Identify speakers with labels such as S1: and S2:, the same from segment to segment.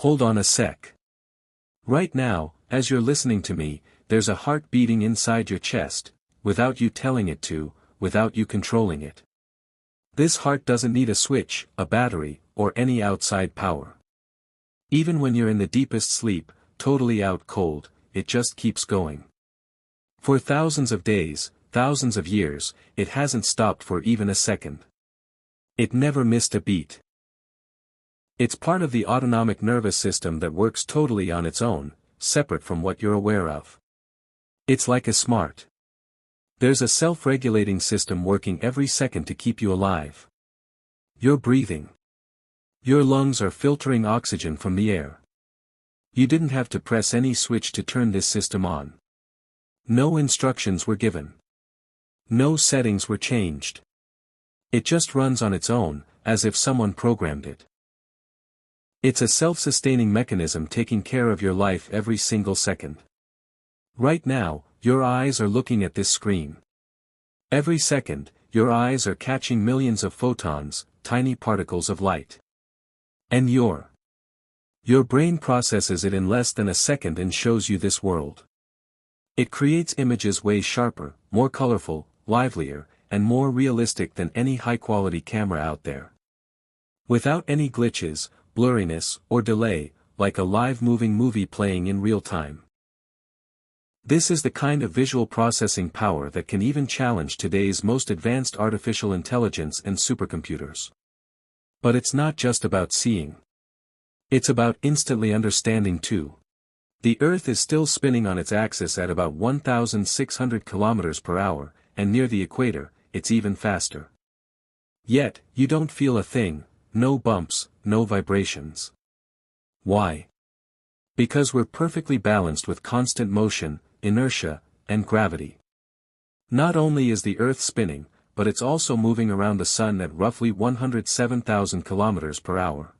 S1: Hold on a sec. Right now, as you're listening to me, there's a heart beating inside your chest, without you telling it to, without you controlling it. This heart doesn't need a switch, a battery, or any outside power. Even when you're in the deepest sleep, totally out cold, it just keeps going. For thousands of days, thousands of years, it hasn't stopped for even a second. It never missed a beat. It's part of the autonomic nervous system that works totally on its own, separate from what you're aware of. It's like a smart. There's a self-regulating system working every second to keep you alive. You're breathing. Your lungs are filtering oxygen from the air. You didn't have to press any switch to turn this system on. No instructions were given. No settings were changed. It just runs on its own, as if someone programmed it. It's a self-sustaining mechanism taking care of your life every single second. Right now, your eyes are looking at this screen. Every second, your eyes are catching millions of photons, tiny particles of light. And your brain processes it in less than a second and shows you this world. It creates images way sharper, more colorful, livelier, and more realistic than any high-quality camera out there. Without any glitches, blurriness, or delay, like a live moving movie playing in real time. This is the kind of visual processing power that can even challenge today's most advanced artificial intelligence and supercomputers. But it's not just about seeing. It's about instantly understanding too. The Earth is still spinning on its axis at about 1,600 kilometers per hour, and near the equator, it's even faster. Yet, you don't feel a thing, no bumps, no vibrations. Why? Because we're perfectly balanced with constant motion, inertia, and gravity. Not only is the Earth spinning, but it's also moving around the Sun at roughly 107,000 kilometers per hour.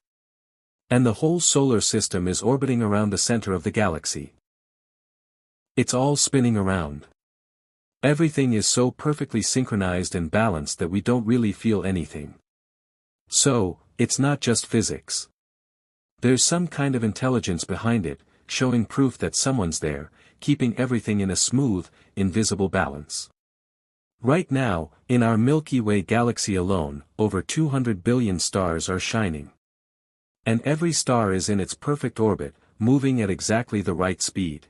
S1: And the whole solar system is orbiting around the center of the galaxy. It's all spinning around. Everything is so perfectly synchronized and balanced that we don't really feel anything. So, it's not just physics. There's some kind of intelligence behind it, showing proof that someone's there, keeping everything in a smooth, invisible balance. Right now, in our Milky Way galaxy alone, over 200 billion stars are shining. And every star is in its perfect orbit, moving at exactly the right speed.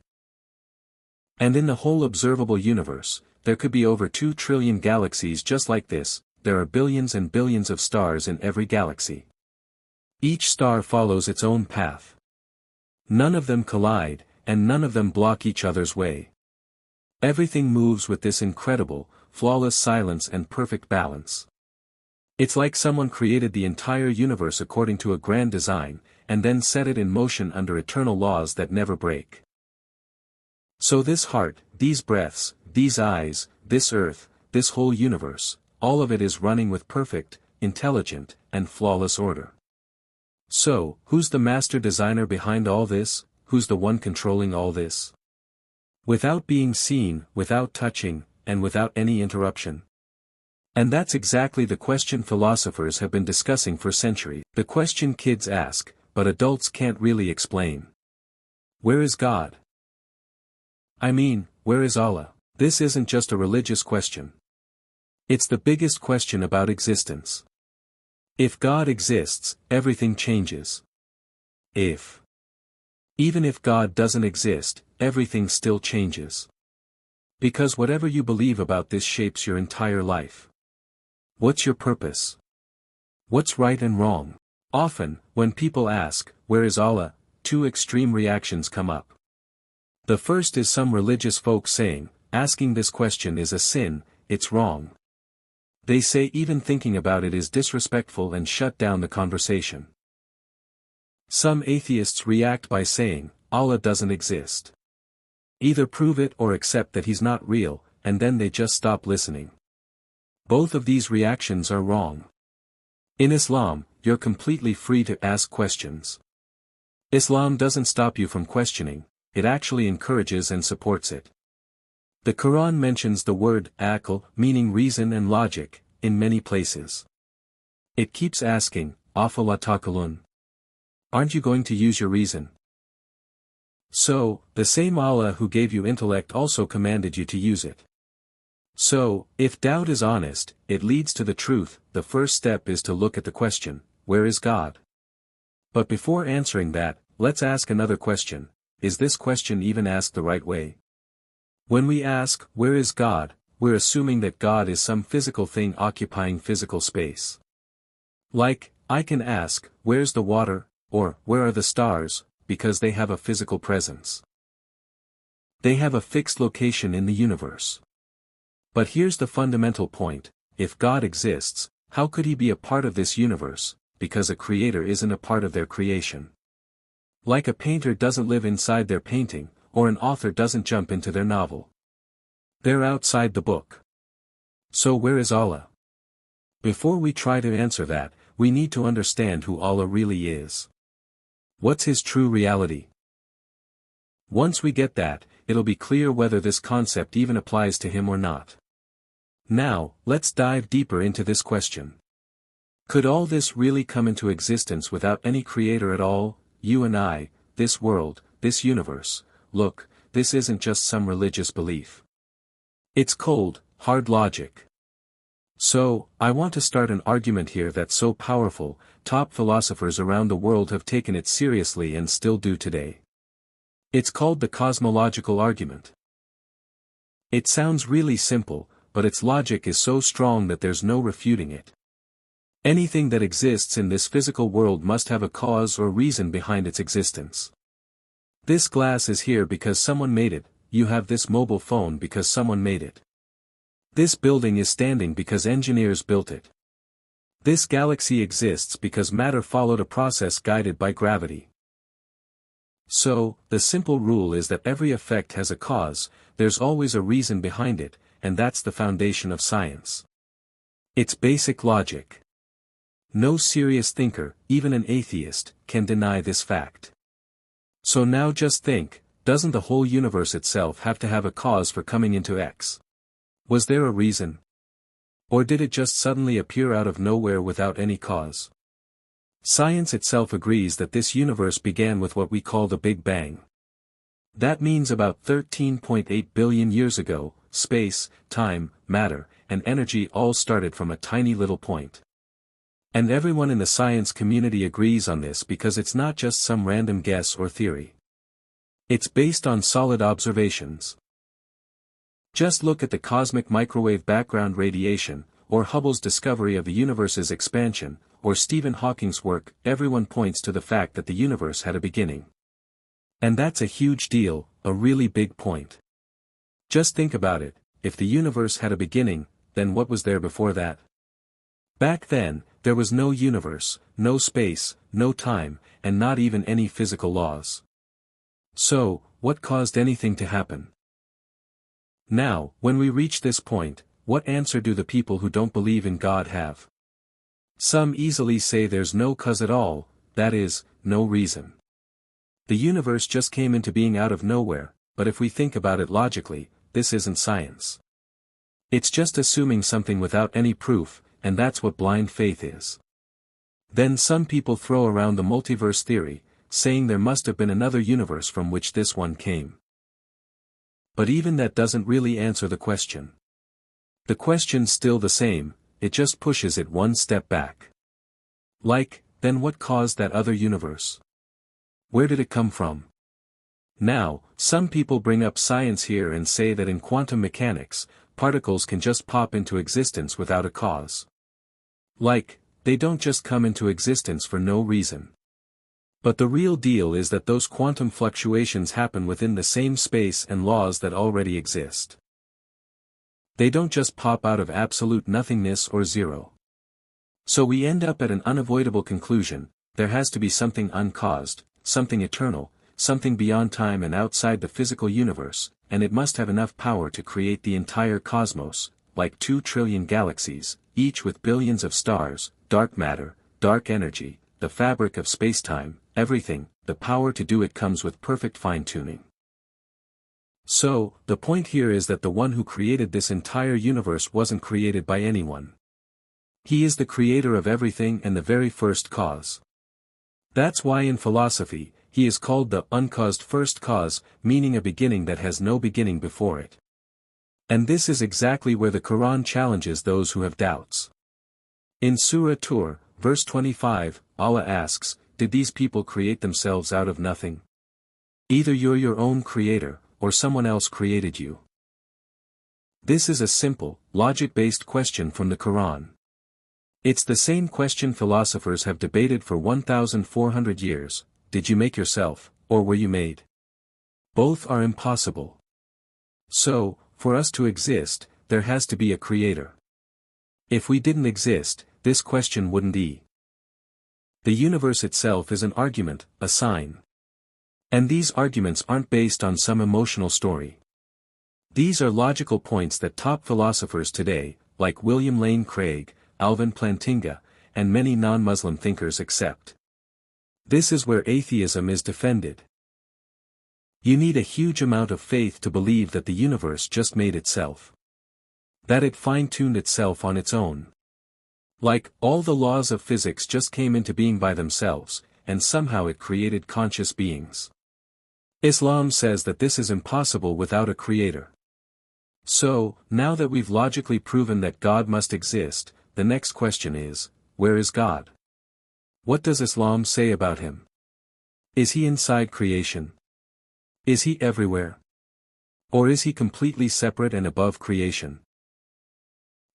S1: And in the whole observable universe, there could be over 2 trillion galaxies just like this. There are billions and billions of stars in every galaxy. Each star follows its own path. None of them collide, and none of them block each other's way. Everything moves with this incredible, flawless silence and perfect balance. It's like someone created the entire universe according to a grand design, and then set it in motion under eternal laws that never break. So this heart, these breaths, these eyes, this earth, this whole universe, all of it is running with perfect, intelligent, and flawless order. So, who's the master designer behind all this? Who's the one controlling all this? Without being seen, without touching, and without any interruption. And that's exactly the question philosophers have been discussing for centuries. The question kids ask, but adults can't really explain. Where is God? I mean, where is Allah? This isn't just a religious question. It's the biggest question about existence. If God exists, everything changes. Even if God doesn't exist, everything still changes. Because whatever you believe about this shapes your entire life. What's your purpose? What's right and wrong? Often, when people ask, where is Allah, 2 extreme reactions come up. The first is some religious folk saying, asking this question is a sin, it's wrong. They say even thinking about it is disrespectful and shut down the conversation. Some atheists react by saying, Allah doesn't exist. Either prove it or accept that he's not real, and then they just stop listening. Both of these reactions are wrong. In Islam, you're completely free to ask questions. Islam doesn't stop you from questioning, it actually encourages and supports it. The Quran mentions the word aql, meaning reason and logic, in many places. It keeps asking, afala taqilun? Aren't you going to use your reason? So, the same Allah who gave you intellect also commanded you to use it. So, if doubt is honest, it leads to the truth. The first step is to look at the question, where is God? But before answering that, let's ask another question. Is this question even asked the right way? When we ask, where is God, we're assuming that God is some physical thing occupying physical space. Like, I can ask, where's the water, or, where are the stars, because they have a physical presence. They have a fixed location in the universe. But here's the fundamental point: if God exists, how could he be a part of this universe, because a creator isn't a part of their creation? Like a painter doesn't live inside their painting, or an author doesn't jump into their novel. They're outside the book. So where is Allah? Before we try to answer that, we need to understand who Allah really is. What's his true reality? Once we get that, it'll be clear whether this concept even applies to him or not. Now, let's dive deeper into this question. Could all this really come into existence without any creator at all? You and I, this world, this universe. Look, this isn't just some religious belief. It's cold, hard logic. So, I want to start an argument here that's so powerful, top philosophers around the world have taken it seriously and still do today. It's called the cosmological argument. It sounds really simple, but its logic is so strong that there's no refuting it. Anything that exists in this physical world must have a cause or reason behind its existence. This glass is here because someone made it. You have this mobile phone because someone made it. This building is standing because engineers built it. This galaxy exists because matter followed a process guided by gravity. So, the simple rule is that every effect has a cause, there's always a reason behind it, and that's the foundation of science. It's basic logic. No serious thinker, even an atheist, can deny this fact. So now just think, doesn't the whole universe itself have to have a cause for coming into X? Was there a reason? Or did it just suddenly appear out of nowhere without any cause? Science itself agrees that this universe began with what we call the Big Bang. That means about 13.8 billion years ago, space, time, matter, and energy all started from a tiny little point. And everyone in the science community agrees on this because it's not just some random guess or theory. It's based on solid observations. Just look at the cosmic microwave background radiation, or Hubble's discovery of the universe's expansion, or Stephen Hawking's work. Everyone points to the fact that the universe had a beginning. And that's a huge deal, a really big point. Just think about it, if the universe had a beginning, then what was there before that? Back then, there was no universe, no space, no time, and not even any physical laws. So, what caused anything to happen? Now, when we reach this point, what answer do the people who don't believe in God have? Some easily say there's no cause at all, that is, no reason. The universe just came into being out of nowhere, but if we think about it logically, this isn't science. It's just assuming something without any proof, and that's what blind faith is. Then some people throw around the multiverse theory, saying there must have been another universe from which this one came. But even that doesn't really answer the question. The question's still the same, it just pushes it one step back. Like, then what caused that other universe? Where did it come from? Now, some people bring up science here and say that in quantum mechanics, particles can just pop into existence without a cause. Like, they don't just come into existence for no reason. But the real deal is that those quantum fluctuations happen within the same space and laws that already exist. They don't just pop out of absolute nothingness or zero. So we end up at an unavoidable conclusion: there has to be something uncaused, something eternal, something beyond time and outside the physical universe, and it must have enough power to create the entire cosmos, like 2 trillion galaxies, each with billions of stars, dark matter, dark energy, the fabric of spacetime, everything. The power to do it comes with perfect fine-tuning. So, the point here is that the one who created this entire universe wasn't created by anyone. He is the creator of everything and the very first cause. That's why in philosophy, he is called the uncaused first cause, meaning a beginning that has no beginning before it. And this is exactly where the Quran challenges those who have doubts. In Surah Tur, verse 25, Allah asks, "Did these people create themselves out of nothing? Either you're your own creator, or someone else created you." This is a simple, logic-based question from the Quran. It's the same question philosophers have debated for 1,400 years, did you make yourself, or were you made? Both are impossible. So, for us to exist, there has to be a creator. If we didn't exist, this question wouldn't be. The universe itself is an argument, a sign. And these arguments aren't based on some emotional story. These are logical points that top philosophers today, like William Lane Craig, Alvin Plantinga, and many non-Muslim thinkers accept. This is where atheism is defended. You need a huge amount of faith to believe that the universe just made itself. That it fine-tuned itself on its own. Like, all the laws of physics just came into being by themselves, and somehow it created conscious beings. Islam says that this is impossible without a creator. So, now that we've logically proven that God must exist, the next question is, where is God? What does Islam say about him? Is he inside creation? Is he everywhere? Or is he completely separate and above creation?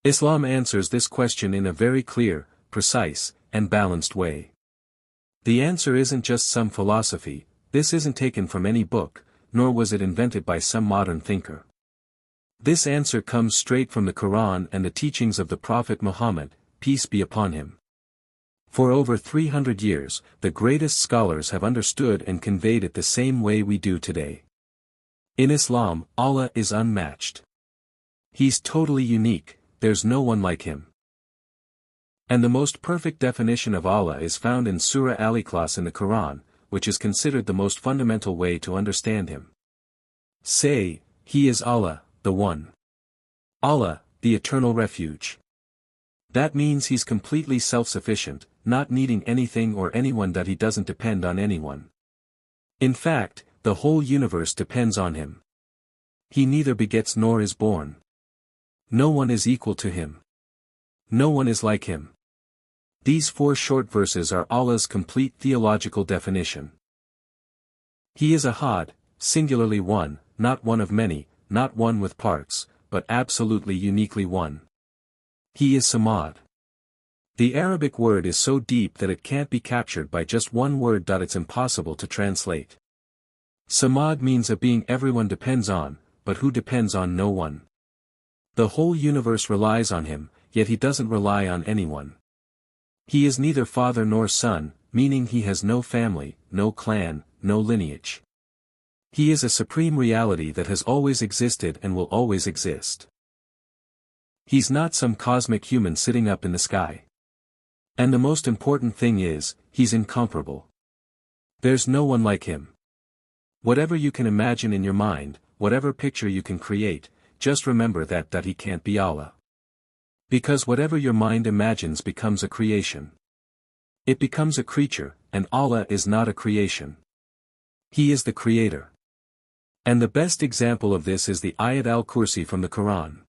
S1: Islam answers this question in a very clear, precise, and balanced way. The answer isn't just some philosophy, this isn't taken from any book, nor was it invented by some modern thinker. This answer comes straight from the Quran and the teachings of the Prophet Muhammad, peace be upon him. For over 300 years, the greatest scholars have understood and conveyed it the same way we do today. In Islam, Allah is unmatched. He's totally unique, there's no one like him. And the most perfect definition of Allah is found in Surah Al-Ikhlas in the Quran, which is considered the most fundamental way to understand him. Say, He is Allah, the One. Allah, the eternal refuge. That means he's completely self-sufficient, not needing anything or anyone, that he doesn't depend on anyone. In fact, the whole universe depends on him. He neither begets nor is born. No one is equal to him. No one is like him. These 4 short verses are Allah's complete theological definition. He is Ahad, singularly one, not one of many, not one with parts, but absolutely uniquely one. He is Samad. The Arabic word is so deep that it can't be captured by just one word. It's impossible to translate. Samad means a being everyone depends on, but who depends on no one. The whole universe relies on him, yet he doesn't rely on anyone. He is neither father nor son, meaning he has no family, no clan, no lineage. He is a supreme reality that has always existed and will always exist. He's not some cosmic human sitting up in the sky. And the most important thing is, he's incomparable. There's no one like him. Whatever you can imagine in your mind, whatever picture you can create, just remember that he can't be Allah. Because whatever your mind imagines becomes a creation. It becomes a creature, and Allah is not a creation. He is the Creator. And the best example of this is the Ayat al-Kursi from the Quran.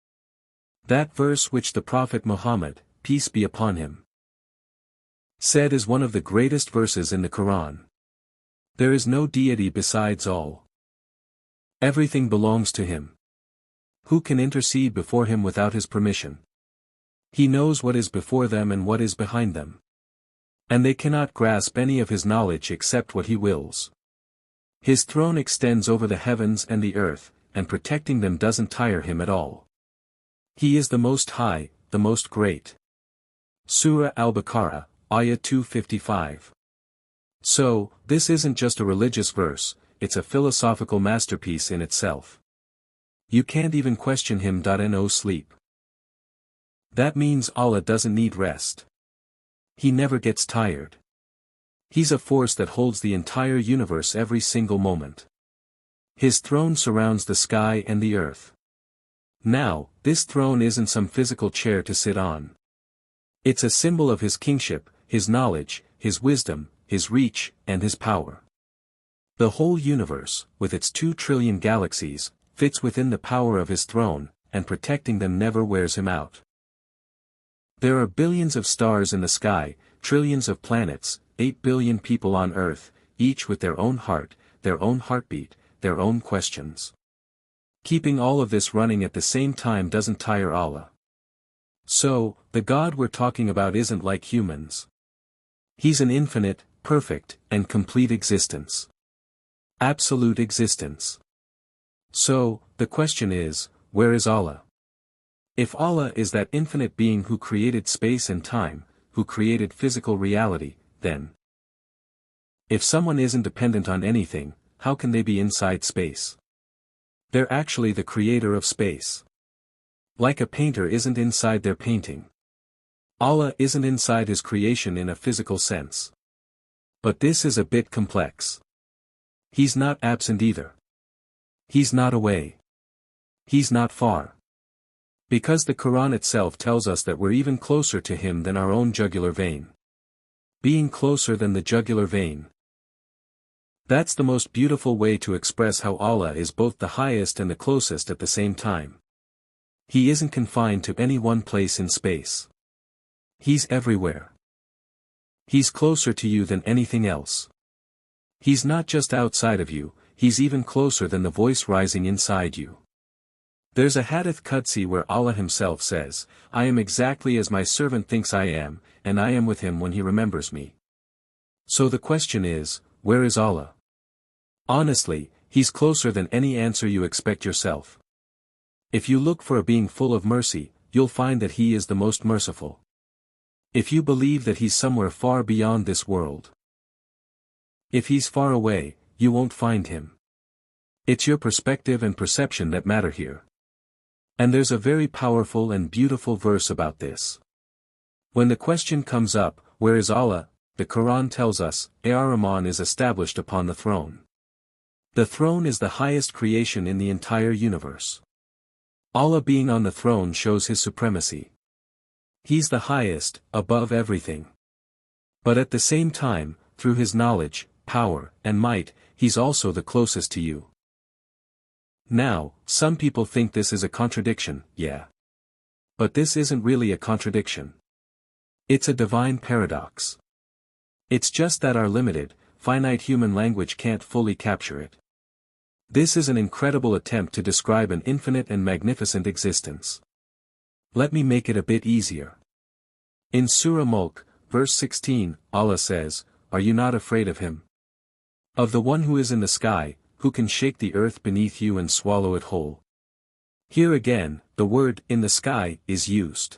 S1: That verse which the Prophet Muhammad, peace be upon him, said is one of the greatest verses in the Quran. There is no deity besides all. Everything belongs to him. Who can intercede before him without his permission? He knows what is before them and what is behind them. And they cannot grasp any of his knowledge except what he wills. His throne extends over the heavens and the earth, and protecting them doesn't tire him at all. He is the Most High, the Most Great. Surah Al-Baqarah, Ayah 255. So, this isn't just a religious verse, it's a philosophical masterpiece in itself. You can't even question him. No sleep. That means Allah doesn't need rest. He never gets tired. He's a force that holds the entire universe every single moment. His throne surrounds the sky and the earth. Now, this throne isn't some physical chair to sit on. It's a symbol of his kingship, his knowledge, his wisdom, His reach, and His power. The whole universe, with its 2 trillion galaxies, fits within the power of His throne, and protecting them never wears Him out. There are billions of stars in the sky, trillions of planets, 8 billion people on Earth, each with their own heart, their own heartbeat, their own questions. Keeping all of this running at the same time doesn't tire Allah. So, the God we're talking about isn't like humans. He's an infinite, perfect, and complete existence. Absolute existence. So, the question is, where is Allah? If Allah is that infinite being who created space and time, who created physical reality, then if someone isn't dependent on anything, how can they be inside space? They're actually the creator of space. Like a painter isn't inside their painting. Allah isn't inside His creation in a physical sense. But this is a bit complex. He's not absent either. He's not away. He's not far. Because the Quran itself tells us that we're even closer to Him than our own jugular vein. Being closer than the jugular vein. That's the most beautiful way to express how Allah is both the highest and the closest at the same time. He isn't confined to any one place in space. He's everywhere. He's closer to you than anything else. He's not just outside of you, He's even closer than the voice rising inside you. There's a Hadith 𝗩-𝗧𝗨𝗕𝗘 where Allah Himself says, "I am exactly as my servant thinks I am, and I am with him when he remembers me." So the question is, where is Allah? Honestly, He's closer than any answer you expect yourself. If you look for a being full of mercy, you'll find that He is the most merciful. If you believe that He's somewhere far beyond this world. If He's far away, you won't find Him. It's your perspective and perception that matter here. And there's a very powerful and beautiful verse about this. When the question comes up, where is Allah, the Quran tells us, Ar-Rahman is established upon the throne. The throne is the highest creation in the entire universe. Allah being on the throne shows His supremacy. He's the highest, above everything. But at the same time, through His knowledge, power, and might, He's also the closest to you. Now, some people think this is a contradiction, yeah. But this isn't really a contradiction. It's a divine paradox. It's just that our limited, finite human language can't fully capture it. This is an incredible attempt to describe an infinite and magnificent existence. Let me make it a bit easier. In Surah Mulk, verse 16, Allah says, "Are you not afraid of Him? Of the one who is in the sky, who can shake the earth beneath you and swallow it whole." Here again, the word "in the sky" is used.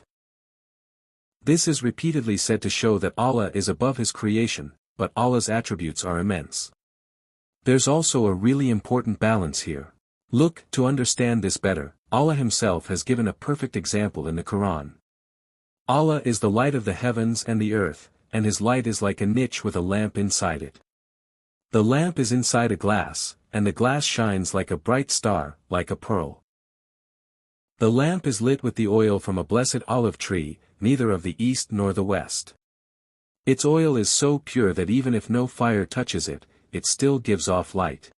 S1: This is repeatedly said to show that Allah is above His creation, but Allah's attributes are immense. There's also a really important balance here. Look, to understand this better, Allah Himself has given a perfect example in the Quran. Allah is the light of the heavens and the earth, and His light is like a niche with a lamp inside it. The lamp is inside a glass, and the glass shines like a bright star, like a pearl. The lamp is lit with the oil from a blessed olive tree, neither of the east nor the west. Its oil is so pure that even if no fire touches it, it still gives off light.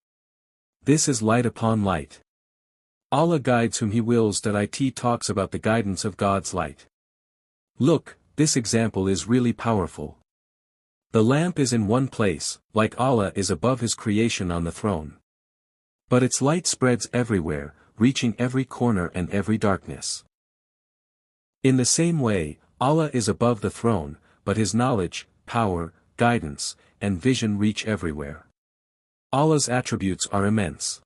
S1: This is light upon light. Allah guides whom He wills. It talks about the guidance of God's light. Look, this example is really powerful. The lamp is in one place, like Allah is above His creation on the throne. But its light spreads everywhere, reaching every corner and every darkness. In the same way, Allah is above the throne, but His knowledge, power, guidance, and vision reach everywhere. Allah's attributes are immense.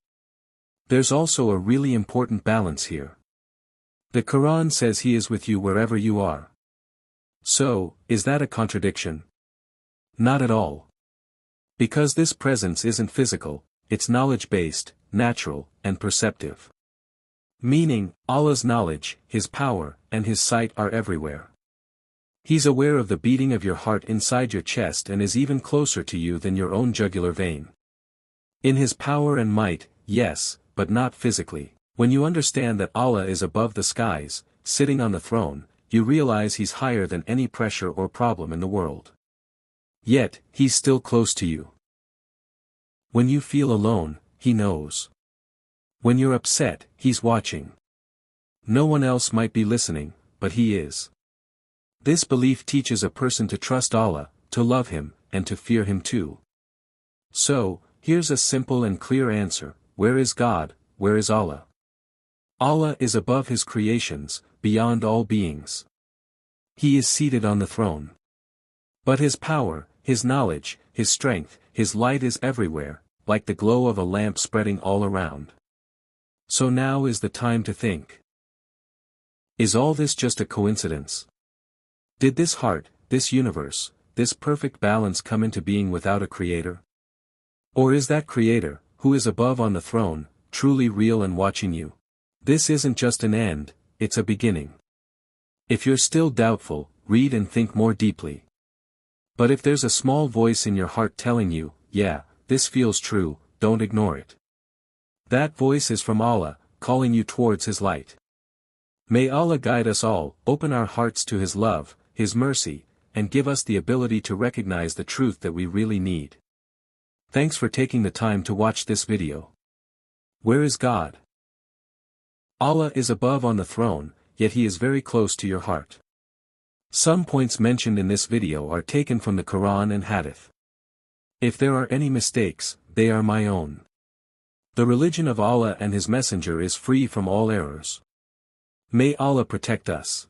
S1: There's also a really important balance here. The Quran says He is with you wherever you are. So, is that a contradiction? Not at all. Because this presence isn't physical, it's knowledge-based, natural, and perceptive. Meaning, Allah's knowledge, His power, and His sight are everywhere. He's aware of the beating of your heart inside your chest and is even closer to you than your own jugular vein. In His power and might, yes, but not physically. When you understand that Allah is above the skies, sitting on the throne, you realize He's higher than any pressure or problem in the world. Yet, He's still close to you. When you feel alone, He knows. When you're upset, He's watching. No one else might be listening, but He is. This belief teaches a person to trust Allah, to love Him, and to fear Him too. So, here's a simple and clear answer: where is God, where is Allah? Allah is above His creations, beyond all beings. He is seated on the throne. But His power, His knowledge, His strength, His light is everywhere, like the glow of a lamp spreading all around. So now is the time to think. Is all this just a coincidence? Did this heart, this universe, this perfect balance come into being without a creator? Or is that creator, who is above on the throne, truly real and watching you? This isn't just an end, it's a beginning. If you're still doubtful, read and think more deeply. But if there's a small voice in your heart telling you, yeah, this feels true, don't ignore it. That voice is from Allah, calling you towards His light. May Allah guide us all, open our hearts to His love, His mercy, and give us the ability to recognize the truth that we really need. Thanks for taking the time to watch this video. Where is God? Allah is above on the throne, yet He is very close to your heart. Some points mentioned in this video are taken from the Quran and Hadith. If there are any mistakes, they are my own. The religion of Allah and His Messenger is free from all errors. May Allah protect us.